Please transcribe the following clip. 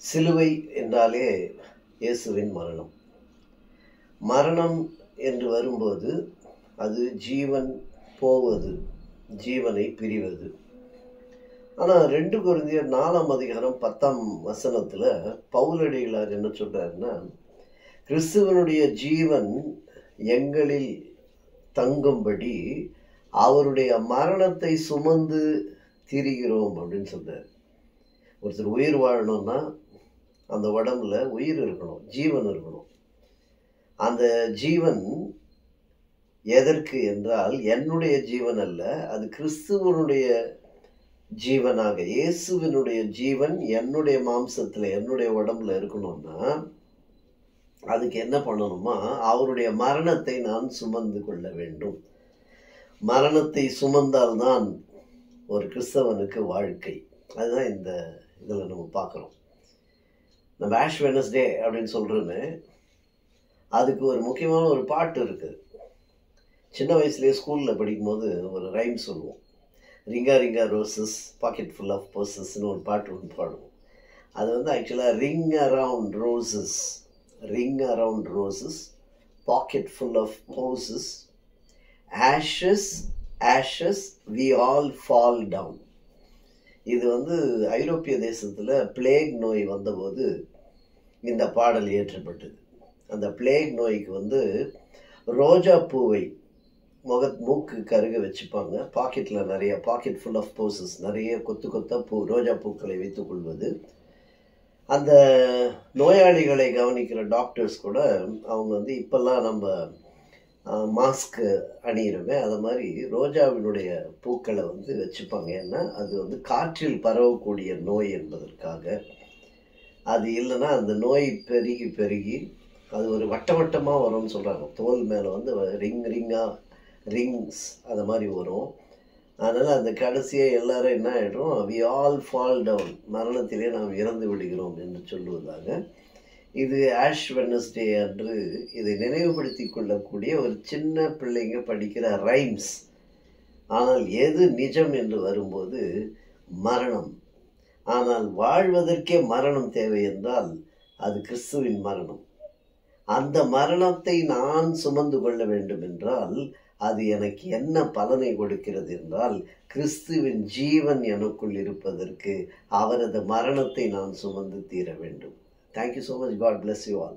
சிலுவை என்றாலே இயேசுவின் மரணம். மரணம் என்று வரும்போது அது ஜீவன் போவது, ஜீவனை பிரிவது. ஆனால் 2 கொரிந்தியர் 4ஆம் அதிகாரம் 10ஆம் வசனத்தில் பவுலடிகளார் என்ன சொல்றாருன்னா, கிறிஸ்துவனுடைய ஜீவன் எங்களில் தங்கும்படி அவருடைய மரணத்தை சுமந்து திரிகிறோம் அப்படின்னு சொல்றாரு. ஒருத்தர் உயிர் வாழணும்னா அந்த உடம்புல உயிர் இருக்கணும், ஜீவன் இருக்கணும். அந்த ஜீவன் எதற்கு என்றால் என்னுடைய ஜீவன் அல்ல, அது கிறிஸ்துவனுடைய ஜீவனாக, இயேசுவினுடைய ஜீவன் என்னுடைய மாம்சத்துல என்னுடைய உடம்புல இருக்கணும்னா அதுக்கு என்ன பண்ணணுமா, அவருடைய மரணத்தை நான் சுமந்து கொள்ள வேண்டும். மரணத்தை சுமந்தால்தான் ஒரு கிறிஸ்தவனுக்கு வாழ்க்கை. அதுதான் இந்த இதில் நம்ம பார்க்குறோம். நம்ம ஆஷ் வெனஸ்டே அப்படின்னு சொல்கிறோன்னு அதுக்கு ஒரு முக்கியமான ஒரு பாட்டு இருக்குது. சின்ன வயசுலேயே ஸ்கூலில் படிக்கும்போது ஒரு ரைம் சொல்லுவோம். Ringa ringa roses pocket full of பர்சஸ்ன்னு ஒரு பாட்டு ஒன்று பாடுவோம். அது வந்து ஆக்சுவலாக ring around roses, ring around roses, pocket full of purses, ashes ashes we all fall down. இது வந்து ஐரோப்பிய தேசத்தில் பிளேக் நோய் வந்தபோது இந்த பாடல் இயற்றப்பட்டது. அந்த பிளேக் நோய்க்கு வந்து ரோஜா பூவை மூக்கு கருக வச்சுப்பாங்க. பாக்கெட்டில் நிறைய பாக்கெட் ஃபுல் ஆஃப் போசஸ், நிறைய கொத்து கொத்தா ரோஜா பூக்களை வைத்துக் கொள்வது. அந்த நோயாளிகளை கவனிக்கிற டாக்டர்ஸ் கூட அவங்க வந்து இப்போல்லாம் நம்ம மாஸ்க் அணியிறோமே, அது மாதிரி ரோஜாவினுடைய பூக்களை வந்து வச்சுப்பாங்க. ஏன்னா அது வந்து காற்றில் பரவக்கூடிய நோய் என்பதற்காக. அது இல்லைன்னா அந்த நோய் பெருகி பெருகி அது ஒரு வட்டமாக வரும்னு சொல்கிறாங்க. தோல் மேலே வந்து ரிங்ஸ் அது மாதிரி வரும். அதனால் அந்த கடைசியை எல்லாரும் என்ன ஆகிடும், வி ஆல் ஃபால் டவுன், மரணத்திலே நாம் இறந்து விடுகிறோம் என்று சொல்லுவதாக. இது ஆஷ் வெனஸ்டே அன்று இதை நினைவுபடுத்தி கொள்ளக்கூடிய ஒரு சின்ன பிள்ளைங்க படிக்கிற ரைம்ஸ். ஆனால் எது நிஜம் என்று வரும்போது மரணம். ஆனால் வாழ்வதற்கே மரணம் தேவை என்றால் அது கிறிஸ்துவின் மரணம். அந்த மரணத்தை நான் சுமந்து கொள்ள வேண்டும் என்றால் அது எனக்கு என்ன பலனை கொடுக்கிறது என்றால், கிறிஸ்துவின் ஜீவன் எனக்குள் இருப்பதற்கு அவரது மரணத்தை நான் சுமந்து தீர வேண்டும். Thank you so much. God bless you all.